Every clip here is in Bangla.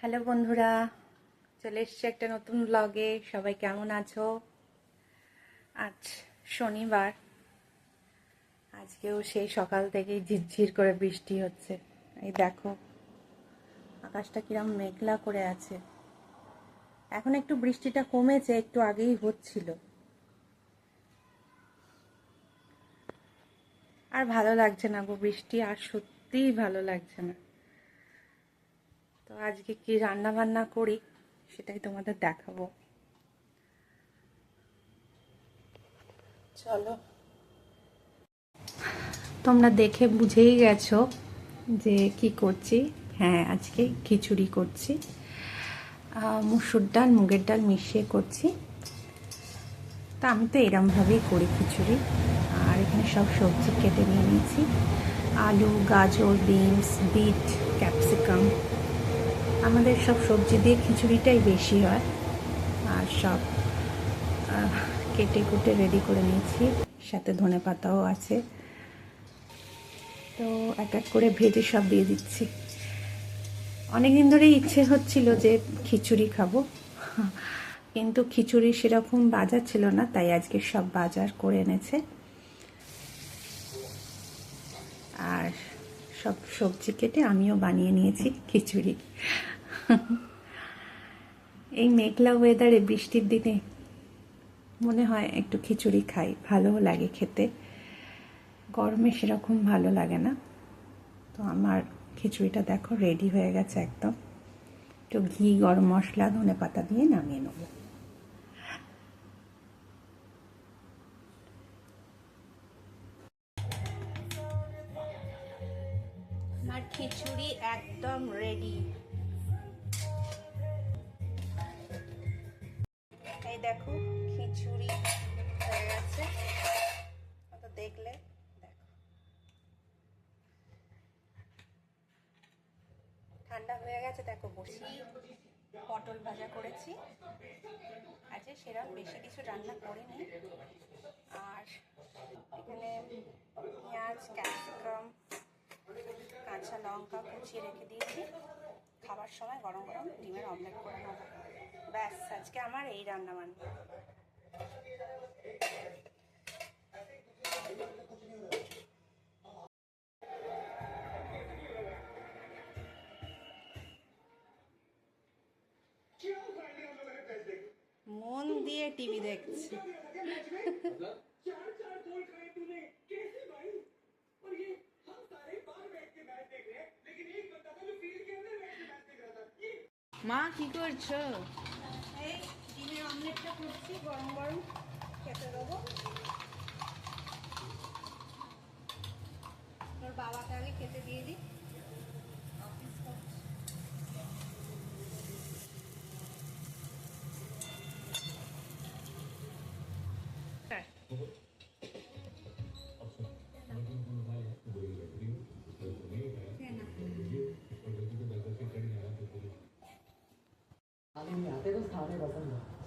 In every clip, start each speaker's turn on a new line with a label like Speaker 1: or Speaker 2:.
Speaker 1: হ্যালো বন্ধুরা, চলে এসছি একটা নতুন ব্লগে। সবাই কেমন আছো? আজ শনিবার, আজকেও সেই সকাল থেকেই ঝিরঝির করে বৃষ্টি হচ্ছে। এই দেখো আকাশটা কিরম মেঘলা করে আছে। এখন একটু বৃষ্টিটা কমেছে, একটু আগেই হচ্ছিল। আর ভালো লাগছে না গো, বৃষ্টি আর সত্যিই ভালো লাগছে না। তো আজকে কি রান্না বান্না করি সেটাই তোমাদের দেখাবো। চলো, তোমরা দেখে বুঝেই গেছো যে কি করছি। হ্যাঁ, আজকে খিচুড়ি করছি। মুসুর ডাল মুগের ডাল মিশিয়ে করছি। তা আমি তো এরমভাবেই করি খিচুড়ি। আর এখানে সব সবজি কেটে নিয়ে নিয়েছি। আলু, গাজর, বিনস, বিট, ক্যাপসিকাম, আমাদের সব সবজি দিয়ে খিচুড়িটাই বেশি হয়। আর সব কেটে কুটে রেডি করে নিয়েছি, সাথে ধনে পাতাও আছে। তো এক এক করে ভেজে সব দিয়ে দিচ্ছি। অনেকদিন ধরেই ইচ্ছে হচ্ছিল যে খিচুড়ি খাবো, কিন্তু খিচুড়ি সেরকম বাজার ছিল না, তাই আজকে সব বাজার করে এনেছে। আর সব সবজি কেটে আমিও বানিয়ে নিয়েছি খিচুড়ি। এই মেঘলা ওয়েদারে, বৃষ্টির দিনে মনে হয় একটু খিচুড়ি খাই, ভালোও লাগে খেতে। গরমে সেরকম ভালো লাগে না। তো আমার খিচুড়িটা দেখো রেডি হয়ে গেছে একদম। একটু ঘি, গরম মশলা, ধনে পাতা দিয়ে নামিয়ে নেব। আমার খিচুড়ি একদম রেডি। এই দেখো খিচুড়ি হয়ে গেছে। তো দেখলে দেখো, ঠান্ডা হয়ে গেছে। দেখো বসি পটল ভাজা করেছি। আজকে সেরকম বেশি কিছু রান্না করিনি। আর এখানে পেঁয়াজ, ক্যাপসিকাম, কাঁচা লঙ্কা কুচিয়ে রেখে দিয়েছি। খাবার সময় গরম গরম ডিমের অমলেট করে নেবো। ব্যাস, আজকে আমার এই রান্না বান্না। মন দিয়ে টিভি দেখছি।
Speaker 2: মা কি করছো?
Speaker 1: এই ডিমের অমলেটটা করছি, গরম গরম খেতে দেবো। তোর বাবাকে আগে খেতে দিয়ে দিই, অফিস করছি।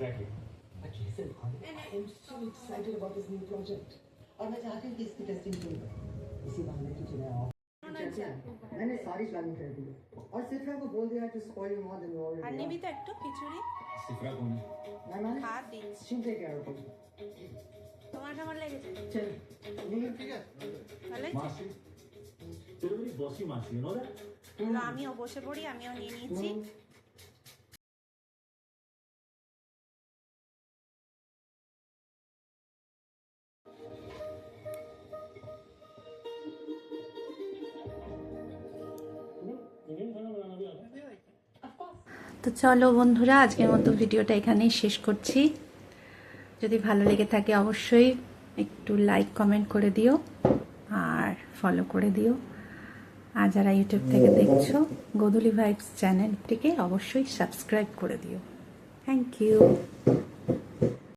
Speaker 3: Exactly. But listen, I'm so excited about this new project. और मैं चाहती हूँ कि इसकी टेस्टिंग की जाए। इसी बहाने तुझे मैं ऑफ मैंने सारी प्लानिंग कर दी और सिफ्रा को बोल दिया to spoil you more than you already
Speaker 1: R
Speaker 3: are।
Speaker 1: নিবি তো একটু খিচুড়ি?
Speaker 4: सिफरा कौन है?
Speaker 3: मैं
Speaker 1: হাত দিচ্ছি।
Speaker 3: she'll take care of it।
Speaker 1: তোমার কেমন লেগেছে?
Speaker 3: चल नहीं ठीक है
Speaker 1: ভালো হয়েছে?
Speaker 4: मासी तेरे मेरी बॉसी मासी you know that?
Speaker 1: চলো, আমিও বসে পড়ি, আমিও নিয়ে নিয়েছি। তো চলো বন্ধুরা, আজকের মতো ভিডিওটা এখানেই শেষ করছি। যদি ভালো লেগে থাকে অবশ্যই একটু লাইক কমেন্ট করে দিও আর ফলো করে দিও। আর যারা ইউটিউব থেকে দেখছো, গোধূলি ভাইবস চ্যানেলটিকে অবশ্যই সাবস্ক্রাইব করে দিও। Thank you.